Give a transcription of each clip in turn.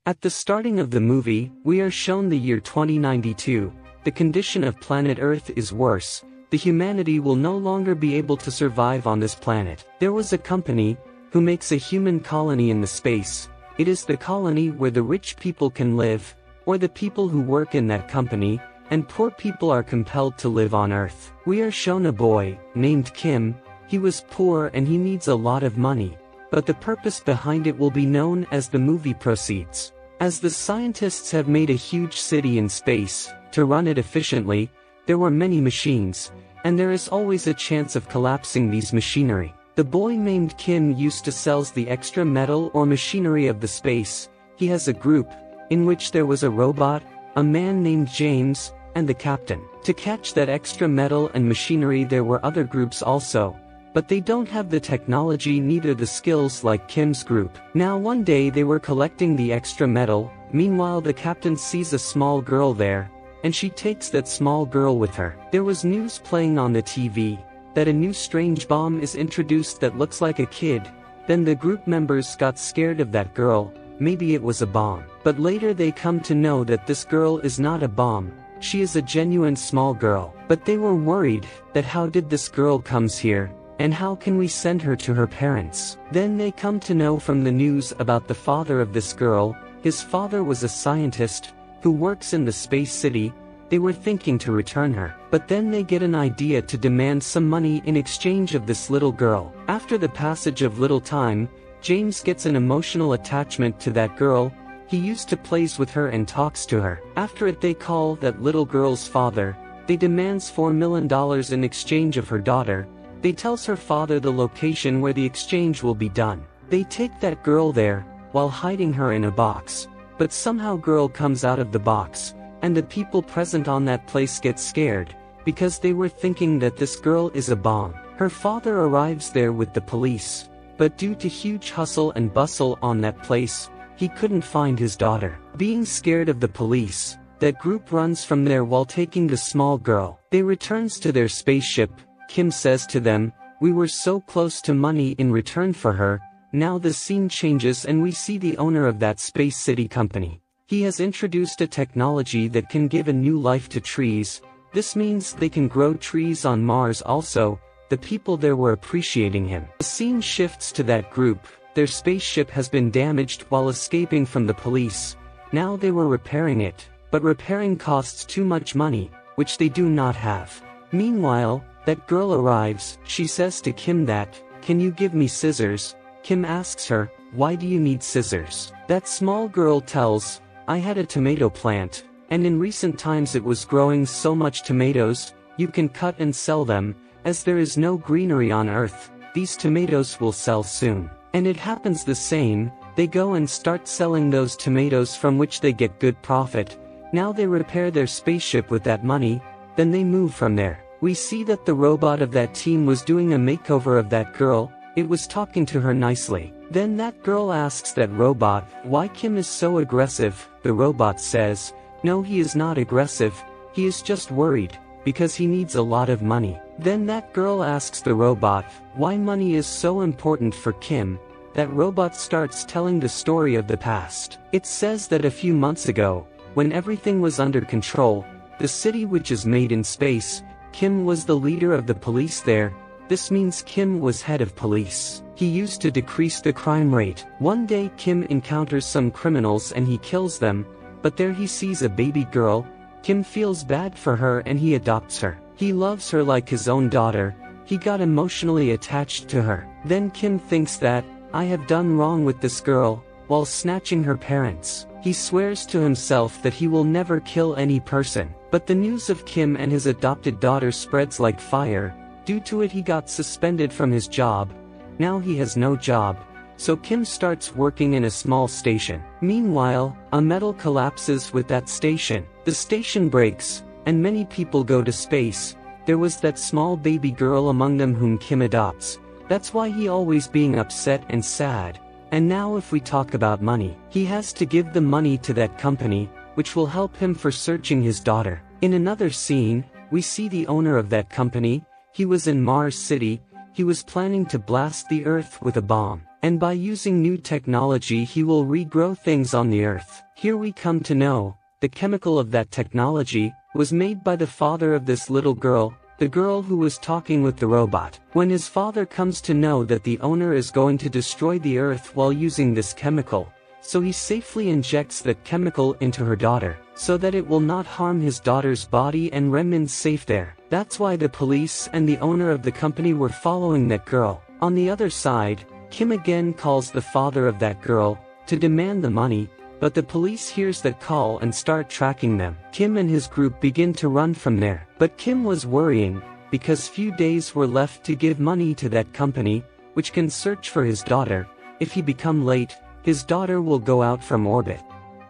At the starting of the movie, we are shown the year 2092. The condition of planet Earth is worse. The humanity will no longer be able to survive on this planet. There was a company who makes a human colony in the space. It is the colony where the rich people can live, or the people who work in that company, and poor people are compelled to live on Earth. We are shown a boy named Kim. He was poor and he needs a lot of money, but the purpose behind it will be known as the movie proceeds. As the scientists have made a huge city in space, to run it efficiently, there were many machines, and there is always a chance of collapsing these machinery. The boy named Kim used to sells the extra metal or machinery of the space. He has a group, in which there was a robot, a man named James, and the captain. To catch that extra metal and machinery there were other groups also, but they don't have the technology neither the skills like Kim's group. Now one day they were collecting the extra metal. Meanwhile the captain sees a small girl there, and she takes that small girl with her. There was news playing on the TV, that a new strange bomb is introduced that looks like a kid. Then the group members got scared of that girl. Maybe it was a bomb. But later they come to know that this girl is not a bomb. She is a genuine small girl. But they were worried that how did this girl comes here, and how can we send her to her parents? Then they come to know from the news about the father of this girl. His father was a scientist who works in the space city. They were thinking to return her, but then they get an idea to demand some money in exchange of this little girl. After the passage of little time, James gets an emotional attachment to that girl. He used to plays with her and talks to her. After it they call that little girl's father. They demands $4 million in exchange of her daughter. They tells her father the location where the exchange will be done. They take that girl there, while hiding her in a box. But somehow girl comes out of the box, and the people present on that place get scared, because they were thinking that this girl is a bomb. Her father arrives there with the police. But due to huge hustle and bustle on that place, he couldn't find his daughter. Being scared of the police, that group runs from there while taking the small girl. They returns to their spaceship. Kim says to them, "We were so close to money in return for her." Now the scene changes and we see the owner of that space city company. He has introduced a technology that can give a new life to trees. This means they can grow trees on Mars also. The people there were appreciating him. The scene shifts to that group. Their spaceship has been damaged while escaping from the police. Now they were repairing it, but repairing costs too much money, which they do not have. Meanwhile, that girl arrives. She says to Kim that, "Can you give me scissors?" Kim asks her, "Why do you need scissors?" That small girl tells, "I had a tomato plant, and in recent times it was growing so much tomatoes, you can cut and sell them. As there is no greenery on Earth, these tomatoes will sell soon." And it happens the same. They go and start selling those tomatoes from which they get good profit. Now they repair their spaceship with that money, then they move from there. We see that the robot of that team was doing a makeover of that girl. It was talking to her nicely. Then that girl asks that robot, why Kim is so aggressive. The robot says, "No, he is not aggressive. He is just worried, because he needs a lot of money." Then that girl asks the robot, why money is so important for Kim. That robot starts telling the story of the past. It says that a few months ago, when everything was under control, the city which is made in space, Kim was the leader of the police there. This means Kim was head of police. He used to decrease the crime rate. One day Kim encounters some criminals and he kills them, but there he sees a baby girl. Kim feels bad for her and he adopts her. He loves her like his own daughter. He got emotionally attached to her. Then Kim thinks that, I have done wrong with this girl, while snatching her parents. He swears to himself that he will never kill any person. But the news of Kim and his adopted daughter spreads like fire. Due to it he got suspended from his job. Now he has no job. So Kim starts working in a small station. Meanwhile, a metal collapses with that station. The station breaks, and many people go to space. There was that small baby girl among them whom Kim adopts. That's why he always being upset and sad. And now if we talk about money, he has to give the money to that company, which will help him for searching his daughter. In another scene, we see the owner of that company. He was in Mars City. He was planning to blast the Earth with a bomb. and by using new technology he will regrow things on the earth. Here we come to know, the chemical of that technology was made by the father of this little girl, the girl who was talking with the robot. When his father comes to know that the owner is going to destroy the earth while using this chemical, so he safely injects that chemical into her daughter, so that it will not harm his daughter's body and remain safe there. That's why the police and the owner of the company were following that girl. On the other side, Kim again calls the father of that girl to demand the money, but the police hears that call and start tracking them. Kim and his group begin to run from there. But Kim was worrying, because few days were left to give money to that company, which can search for his daughter. If he become late, his daughter will go out from orbit.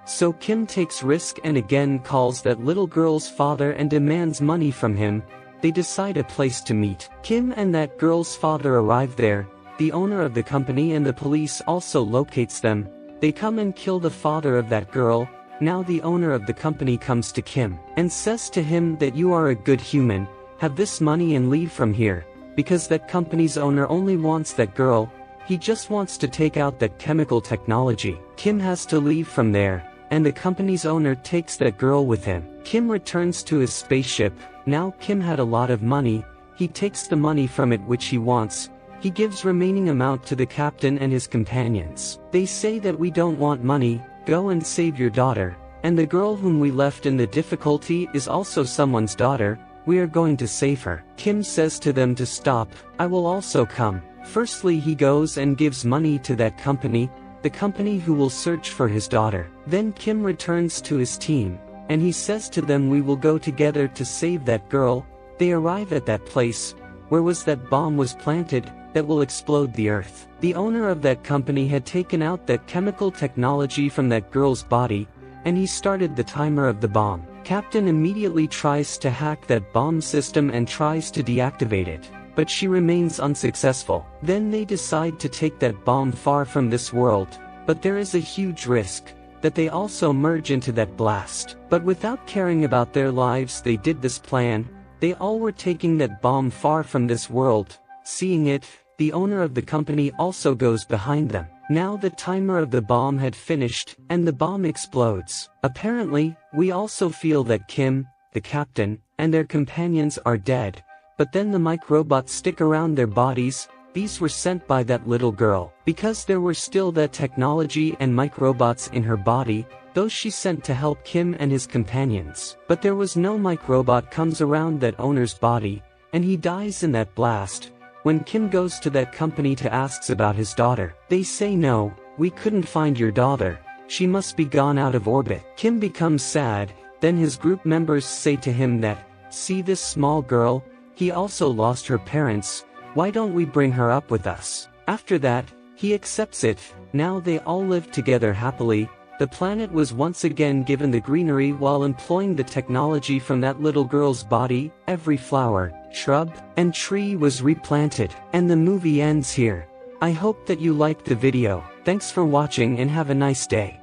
So Kim takes risk and again calls that little girl's father and demands money from him. They decide a place to meet. Kim and that girl's father arrive there. The owner of the company and the police also locates them. They come and kill the father of that girl. Now the owner of the company comes to Kim and says to him that you are a good human, have this money and leave from here, because that company's owner only wants that girl. He just wants to take out that chemical technology. Kim has to leave from there, and the company's owner takes that girl with him. Kim returns to his spaceship. Now Kim had a lot of money. He takes the money from it which he wants. He gives remaining amount to the captain and his companions. They say that we don't want money, go and save your daughter, and the girl whom we left in the difficulty is also someone's daughter, we are going to save her. Kim says to them to stop, I will also come. Firstly he goes and gives money to that company, the company who will search for his daughter. Then Kim returns to his team, and he says to them we will go together to save that girl. They arrive at that place, where was that bomb was planted, that will explode the earth. The owner of that company had taken out that chemical technology from that girl's body, and he started the timer of the bomb. Captain immediately tries to hack that bomb system and tries to deactivate it, but she remains unsuccessful. Then they decide to take that bomb far from this world, but there is a huge risk that they also merge into that blast. But without caring about their lives they did this plan. They all were taking that bomb far from this world. Seeing it, the owner of the company also goes behind them. Now the timer of the bomb had finished, and the bomb explodes. Apparently, we also feel that Kim, the captain, and their companions are dead, but then the microbots stick around their bodies. These were sent by that little girl. Because there were still that technology and microbots in her body, those she sent to help Kim and his companions. But there was no microbot comes around that owner's body, and he dies in that blast. When Kim goes to that company to asks about his daughter, they say no, we couldn't find your daughter, she must be gone out of orbit. Kim becomes sad. Then his group members say to him that, see this small girl, he also lost her parents, why don't we bring her up with us? After that, he accepts it. Now they all live together happily. The planet was once again given the greenery while employing the technology from that little girl's body. Every flower, shrub, and tree was replanted. And the movie ends here. I hope that you liked the video. Thanks for watching and have a nice day.